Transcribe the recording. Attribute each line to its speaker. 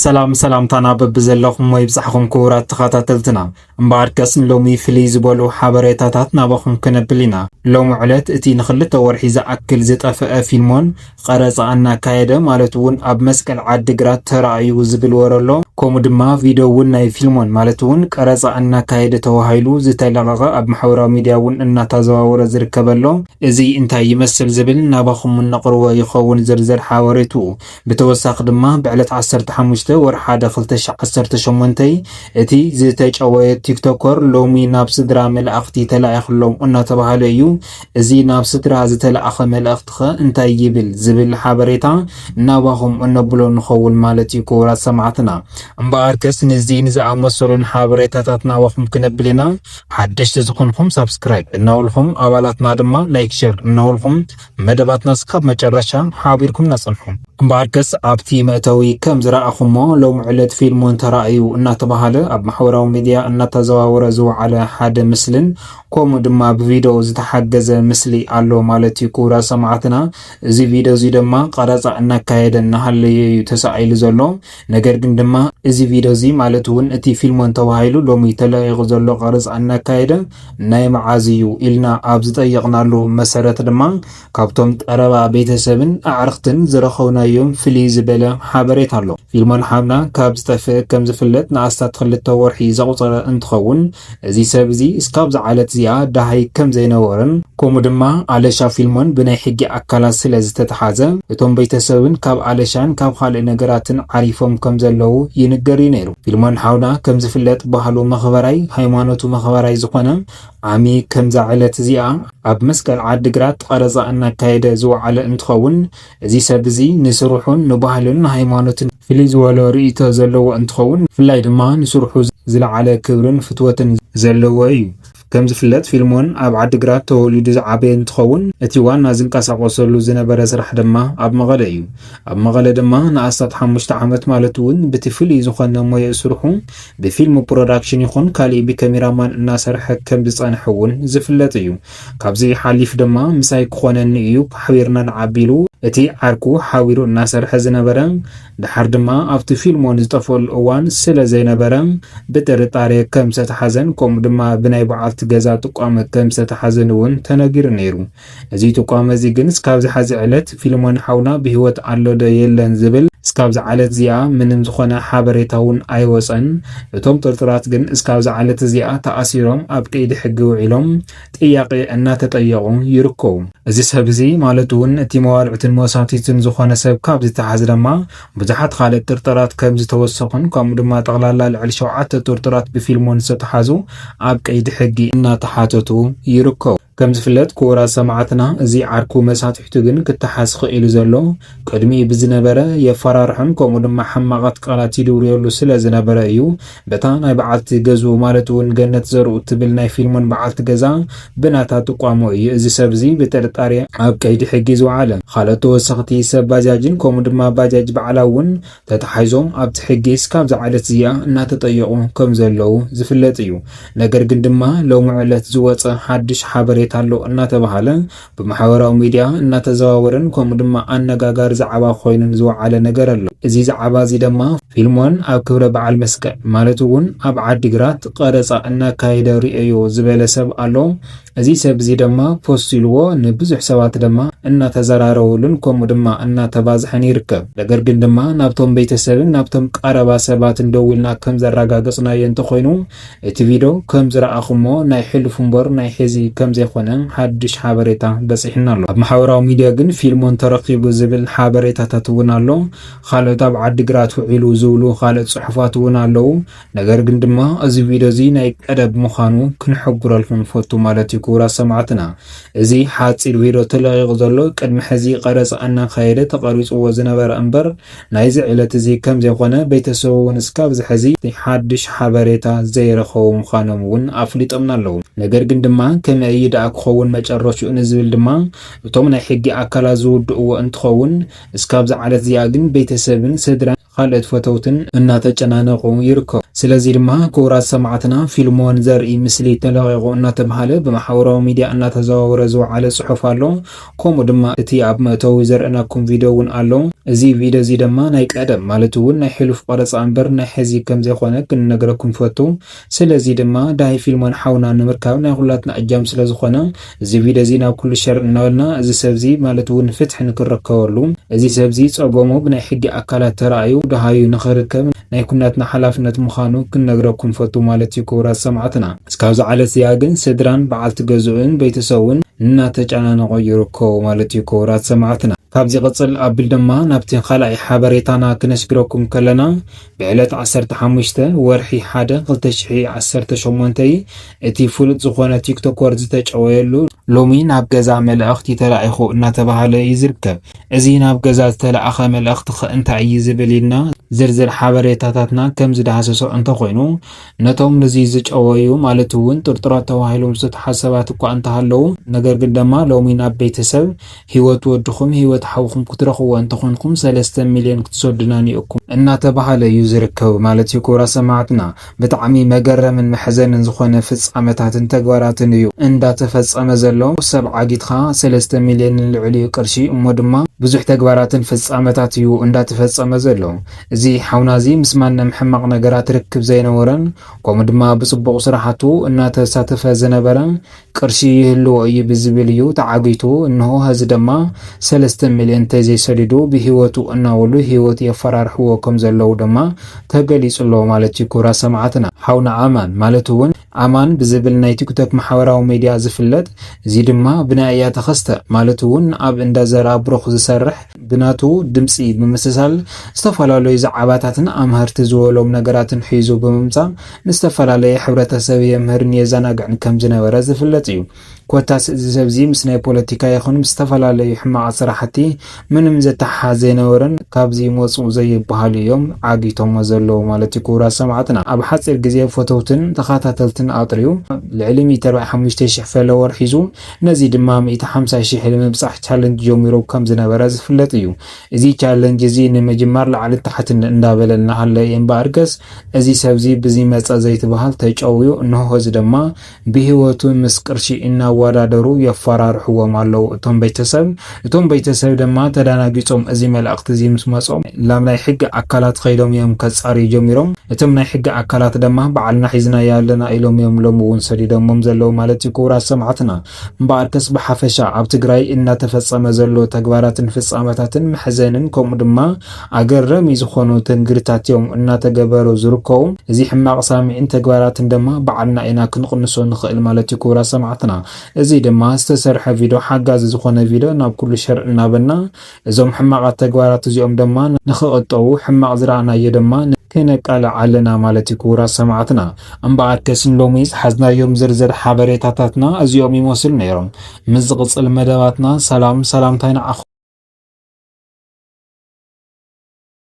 Speaker 1: ሰላም ታናበብ ዘለኹም ወይ ብዛሕኹም ክቡራት ተኸታተልትና እምበኣድከስን ሎሚ ፍልይ ዝበሉ ሓበሬታታት ናባኹም ክነብል ኢና። ሎሚ ዕለት እቲ ንኽልተ ወርሒ ዝኣክል ዝጠፍአ ፊልሞን ቀረፃ እናካየደ ማለት እውን ኣብ መስቀል ዓዲግራት ተራእዩ ዝብል ወረሎ ከምኡ ድማ ቪድዮ እውን ናይ ፊልሞን ማለት እውን ቀረፃ እናካየደ ተባሂሉ ዝተለቐቐ ኣብ ማሕበራዊ ሚድያ እውን እናተዘዋወረ ዝርከበሎ እዚ እንታይ ይመስል ዝብል ናባኹም ነቕርቦ ይኸውን ዝርዝር ሓበሬቱ ብተወሳኺ ድማ ብዕለት 15 ወርሓ 2018 እቲ ዝተጨወየ ቲክቶከር ሎሚ ናብ ስድራ መልእኽቲ ተላኢኽሎም እናተባሃለ እዩ። እዚ ናብ ስድራ ዝተላእኸ መልእኽቲ ኸ እንታይ ይብል ዝብል ሓበሬታ ናባኹም እነብሎ ንኸውን ማለት እዩ። ክቡራት ሰማዕትና እምበኣር ከስ ንዚ ንዝኣመሰሉን ሓበሬታታት ናባኹም ክነብል ኢና። ሓደሽቲ ዝኾንኩም ሳብስክራይብ እናበልኩም ኣባላትና ድማ ላይክ ሼር እናበልኩም መደባትና እስካብ መጨረሻ ሓቢርኩም ነፅንሑም። እምበኣር ከስ ኣብቲ መእተዊ ከም ዝረኣኹሞ ሎሚ ዕለት ፊልሞን ተራእዩ እናተባሃለ ኣብ ማሕበራዊ ሚድያ እናተዘዋወረ ዝወዓለ ሓደ ምስልን ከምኡ ድማ ብቪድዮ ዝተሓገዘ ምስሊ ኣሎ ማለት እዩ። ክቡራት ሰማዕትና እዚ ቪድዮ እዚ ድማ ቀረፃ እናካየደ እናሃለየ እዩ ተሳኢሉ ዘሎ። ነገር ግን ድማ እዚ ቪድዮ እዚ ማለት እውን እቲ ፊልሞን ተባሂሉ ሎሚ ተለቂቑ ዘሎ ቀረፃ እናካየደ ናይ መዓዝ እዩ ኢልና ኣብ ዝጠየቕናሉ መሰረት ድማ ካብቶም ቀረባ ቤተሰብን ኣዕርኽትን ዝረኸብናዮም ፍልይ ዝበለ ሓበሬታ ኣሎ። ፊልሞን ሓብና ካብ ዝጠፍአ ከም ዝፍለጥ ንኣስታት 2 ወርሒ ዘቁፀረ እንትኸውን እዚ ሰብ እዚ እስካብ ዝዓለት እዚኣ ዳሃይ ከም ዘይነበረን ከምኡ ድማ ኣለሻ ፊልሞን ብናይ ሕጊ ኣካላት ስለ ዝተተሓዘ እቶም ቤተሰብን ካብ ኣለሻን ካብ ካልእ ነገራትን ዓሪፎም ከም ዘለው ይንገር እዩ ነይሩ። ፊልሞን ሓውና ከም ዝፍለጥ ባህሉ መኽበራይ ሃይማኖቱ መኽበራይ ዝኾነ ዓሚ ከምዛ ዕለት እዚኣ ኣብ መስቀል ዓዲግራት ቀረፃ እናካየደ ዝወዓለ እንትኸውን እዚ ሰብ እዚ ንስሩሑን ንባህልን ሃይማኖትን ፍልይ ዝበለ ርእይቶ ዘለዎ እንትኸውን ብፍላይ ድማ ንስሩሑ ዝለዓለ ክብርን ፍትወትን ዘለዎ እዩ። ከም ዝፍለጥ ፊልሞን ኣብ ዓዲግራት ተወሊዱ ዝዓበየ እንትኸውን እቲ ዋና ዝንቀሳቀሰሉ ዝነበረ ስራሕ ድማ ኣብ መቐለ እዩ። ኣብ መቐለ ድማ ንኣስታት 5 ዓመት ማለት እውን በቲ ፍልይ ዝኾነ ሞያ ስርሑ ብፊልም ፕሮዳክሽን ይኹን ካሊእ ብካሜራማን እናሰርሐ ከም ዝፀንሐ እውን ዝፍለጥ እዩ። ካብዚ ሓሊፍ ድማ ምሳይ ክኾነኒ እዩ ሓቢርና ንዓቢሉ እቲ ዓርኩ ሓቢሩ እናሰርሐ ዝነበረ ድሓር ድማ ኣብቲ ፊልሞን ዝጠፈሉ እዋን ስለ ዘይነበረ ብጥርጣሬ ከም ዝተሓዘን ከምኡ ድማ ብናይ በዓልቲ ገዛ ጥቋመ ከም ዝተሓዘን እውን ተነጊሩ ነይሩ። እዚ ጥቋመ እዚ ግን እስካብ ዝሓዚ ዕለት ፊልሞን ሓውና ብሂወት ኣሎ ዶ የለን ዝብል እስካብ ዝዓለት እዚኣ ምንም ዝኾነ ሓበሬታ እውን ኣይወፀን። እቶም ጥርጥራት ግን እስካብ ዝዓለት እዚኣ ተኣሲሮም ኣብ ቀይዲ ሕጊ ውዒሎም ጥያቄ እናተጠየቁ ይርከቡ። እዚ ሰብ እዚ ማለት እውን እቲ መዋልዕትን መሳቲትን ዝኾነ ሰብ ካብ ዝተሓዘ ድማ ብዙሓት ካልኦት ጥርጥራት ከም ዝተወሰኹን ከምኡ ድማ ጠቕላላ ልዕሊ 7 ጥርጥራት ብፊልሞን ዝተተሓዙ ኣብ ቀይዲ ሕጊ እናተሓተቱ ይርከቡ። ከም ዝፍለጥ ክቡራት ሰማዕትና እዚ ዓርኩ መሳትሕቱ ግን ክተሓዝ ክኢሉ ዘሎ ቅድሚ ብዝነበረ የፈራርሕን ከምኡ ድማ ሓማቓት ቃላት ይድውርየሉ ስለ ዝነበረ እዩ። በታ ናይ በዓልቲ ገዝኡ ማለት እውን ገነት ዘርኡ ትብል ናይ ፊልሞን በዓልቲ ገዛ ብናታ ጥቋሞ እዩ እዚ ሰብ እዚ ብጥርጣሬ ኣብ ቀይዲ ሕጊ ዝወዓለ። ካልኦት ተወሰኽቲ ሰብ ባጃጅን ከምኡ ድማ ባጃጅ በዓላ እውን ተተሓሒዞም ኣብቲ ሕጊ እስካብ ዝዓለት እዚኣ እናተጠየቁ ከም ዘለው ዝፍለጥ እዩ። ነገር ግን ድማ ሎሚ ዕለት ዝወፀ ሓድሽ ሓበሬታ ኣሎ እናተባሃለ ብማሕበራዊ ሚድያ እናተዘዋወረን ከምኡ ድማ ኣነጋጋሪ ዛዕባ ኮይኑን ዝወዓለ ነገር ኣሎ። እዚ ዛዕባ እዚ ድማ ፊልሞን ኣብ ክብረ በዓል መስቀል ማለት እውን ኣብ ዓዲግራት ቀረፃ እናካየደ ርእዮ ዝበለ ሰብ ኣሎ። እዚ ሰብ እዚ ድማ ፖስት ኢልዎ ንብዙሕ ሰባት ድማ እናተዘራረቡሉን ከምኡ ድማ እናተባዝሐን ይርከብ። ነገር ግን ድማ ናብቶም ቤተሰብን ናብቶም ቀረባ ሰባትን ደዊልና ከም ዘረጋገፅናዮ እንተኮይኑ እቲ ቪድዮ ከም ዝረኣኹሞ ናይ ሕልፍ እምበር ናይ ሕዚ ከም ዘይኮነ ሓድሽ ሓበሬታ በፂሕና ኣሎ። ኣብ ማሕበራዊ ሚድያ ግን ፊልሞን ተረኺቡ ዝብል ሓበሬታታት እውን ኣሎ። ካልኦት ኣብ ዓዲግራት ውዒሉ ዝብሉ ካልኦት ፅሑፋት እውን ኣለዉ። ነገር ግን ድማ እዚ ቪድዮ እዚ ናይ ቀደብ ምዃኑ ክንሕብረልኩም ንፈቱ ማለት እዩ። ክቡራት ሰማዕትና እዚ ሓፂር ቪድዮ ተለቂቑ ዘሎ ቅድሚ ሕዚ ቀረፃ እናካየደ ተቐሪፅዎ ዝነበረ እምበር ናይዚ ዕለት እዚ ከም ዘይኮነ ቤተሰቡ እውን እስካብ ዝሕዚ ሓድሽ ሓበሬታ ዘይረኸቡ ምዃኖም እውን ኣፍሊጦምና ኣለዉ። ነገር ግን ድማ ከመይ ይደኣ ክኸውን መጨረሻኡ ንዝብል ድማ እቶም ናይ ሕጊ ኣካላት ዝውድእዎ እንትኸውን እስካብ ዝዓለት እዚኣ ግን ቤተሰብን ስድራን ካልኦት ፈተውትን እናተጨናነቁ ይርከቡ። ስለዚ ድማ ክቡራት ሰማዕትና ፊልሞን ዘርኢ ምስሊ ተለቂቑ እናተባሃለ ብማሕበራዊ ሚድያ እናተዘዋወረ ዝወዓለ ፅሑፍ ኣሎ። ከምኡ ድማ እቲ ኣብ መእተዊ ዘርእናኩም ቪድዮ እውን ኣሎ። እዚ ቪዲዮ እዚ ድማ ናይ ቀደም ማለት እውን ናይ ሕሉፍ ቀረፃ እምበር ናይ ሕዚ ከም ዘይኮነ ክንነግረኩም ፈቱ። ስለዚ ድማ ዳይ ፊልሞን ሓውና ንምርካብ ናይ ኩላትና እጃም ስለ ዝኾነ እዚ ቪዲዮ እዚ ናብ ኩሉ ሸር እናበልና እዚ ሰብዚ ማለት እውን ፍትሒ ንክረከበሉ እዚ ሰብዚ ፀገሙ ብናይ ሕጊ አካላት ተራእዩ ደሃዩ ንኽርከብ ናይ ኩናትና ሓላፍነት ምዃኑ ክንነግረኩም ፈቱ ማለት እዩ። ክቡራት ሰማዕትና እስካብ ዝዓለት እዚኣ ግን ስድራን በዓልቲ ገዝኡን ቤተሰቡን እናተጨናነቁ ይርከቡ ማለት እዩ። ክቡራት ሰማዕትና ካብዚ ቅጽል አብል ድማ ናብቲ ካልኣይ ሓበሬታና ክነሽግረኩም ከለና ብዕለት 15 ወርሒ 1 2018 እቲ ፍሉጥ ዝኾነ ቲክቶከር ዝተጨወየሉ ሎሚ ናብ ገዛ መልእኽቲ ተላኢኹ እናተባህለ ይዝርከብ። እዚ ናብ ገዛ ዝተለኣኸ መልእኽቲ እንታይ እዩ ዝብል ኢልና ዝርዝር ሓበሬታታትና ከም ዝዳሃሰሶ እንተኾይኑ ነቶም ነዚ ዝጨወዩ ማለት እውን ጥርጥራት ተባሂሎም ዝተሓሰባት እኳ እንተሃለዉ ነገር ግን ድማ ሎሚ ናብ ቤተሰብ ሂወት ወድኹም ሂወት ሓውኹም ክትረኽቦ እንተኾንኩም 3 ሚልዮን ክትሰዱና ኒእኩም እናተባህለ እዩ ዝርከብ ማለት እዩ። ክቡራት ሰማዕትና ብጣዕሚ መገረምን መሕዘንን ዝኾነ ፍጻመታትን ተግባራትን እዩ እንዳተፈጸመ ዘሎ። ሰብ ዓጊትኻ 3 ሚልዮን ልዕሊ ቅርሺ እሞ ድማ ብዙሕ ተግባራትን ፍጻመታት እዩ እንዳተፈጸመ ዘሎ። እዚ ሓውና እዚ ምስ ማንም ሕማቕ ነገራት ርክብ ዘይነበረን ከምኡ ድማ ብጽቡቕ ስራሓቱ እናተሳተፈ ዝነበረ ቅርሺ ይህልዎ እዩ ብዝብል እዩ ተዓጊቱ እንሆ ህዚ ድማ 3 ሚልዮን ተዘይሰዲዱ ብሂወቱ እናወሉ ሂወት የፈራርሕዎ ከም ዘለው ድማ ተገሊጹሎ ማለት እዩ። ክቡራት ሰማዕትና ሓውና አማን ማለት እውን አማን ብዝብል ናይ ቲክቶክ ማሕበራዊ ሚድያ ዝፍለጥ እዚ ድማ ብናይ እያ ተኸስተ ማለት እውን ኣብ እንዳዘራ ብሩኽ ዝሰርሕ ብናቱ ድምፂ ብምስሳል ዝተፈላለዩ ዛዕባታትን ኣምሃርቲ ዝበሎም ነገራትን ሒዙ ብምምፃእ ንዝተፈላለየ ሕብረተሰብ የምህርን የዘናግዕን ከም ዝነበረ ዝፍለጥ እዩ። ኮታስ እዚ ሰብዚ ምስ ናይ ፖለቲካ ይኹን ምስ ዝተፈላለዩ ሕማቕ ስራሕቲ ምንም ዘተሓሓዘ ዘይነበረን ካብዚ መፅኡ ዘይበሃሉ እዮም ዓጊቶሞ ዘለዉ ማለት እዩ። ክቡራት ሰማዕትና ኣብ ሓፂር ግዜ ፎቶውትን ተኸታተልትን ኣጥርዩ ልዕሊ 145,000 ፎሎወር ሒዙ ነዚ ድማ 150,000 ንምብፃሕ ቻለንጅ ጀሚሩ ከም ዝነበረ ዝፍለጥ እዩ። እዚ ቻለንጅ እዚ ንምጅማር ላዕሊ ታሕትን እንዳበለልና ሃለ እምበር ገስ እዚ ሰብዚ ብዚ መፀ ዘይትበሃል ተጨውዩ እንሆ እዚ ድማ ብሂወቱ ምስ ቅርሺ እናወዳደሩ የፈራርሕዎም ኣለው እቶም ቤተሰብ ድማ ተዳናጊጾም እዚ መልእኽቲ እዚ ምስ መጾም ላም ናይ ሕጊ አካላት ከይዶም እዮም ከጻሪ ጀሚሮም እቶም ናይ ሕጊ አካላት ድማ በዓልና ሒዝና ያለና ኢሎም እዮም ሎሚ እውን ሰዲዶሞም ዘለው ማለት እዩ። ክቡራት ሰማዕትና እምበር ከስ ብሓፈሻ ኣብ ትግራይ እናተፈጸመ ዘሎ ተግባራትን ፍጻመታትን መሕዘንን ከምኡ ድማ ኣገረሚ ዝኾኑ ትንግርታት እዮም እናተገበሩ ዝርከቡ እዚ ሕማቕ ሳሚዕን ተግባራትን ድማ በዓልና ኢና ክንቅንሶ ንኽእል ማለት እዩ። ክቡራት ሰማዕትና እዚ ድማ ዝተሰርሐ ቪድዮ ሓጋዚ ዝኾነ ቪድዮ ናብ ኩሉ ሸር እናበልና እዞም ሕማቓት ተግባራት እዚኦም ድማ ንኽቕጠው ሕማቕ ዝረኣናዮ ድማ ከነቃልዕ ኣለና ማለት እዩ። ክቡራት ሰማዕትና እምበር ከስን ሎሚ ዝሓዝናዮም ዝርዝር ሓበሬታታትና እዚኦም ይመስሉ ነይሮም። ምስ ዝቕፅል መደባትና ሰላምታይ ንዓኹም።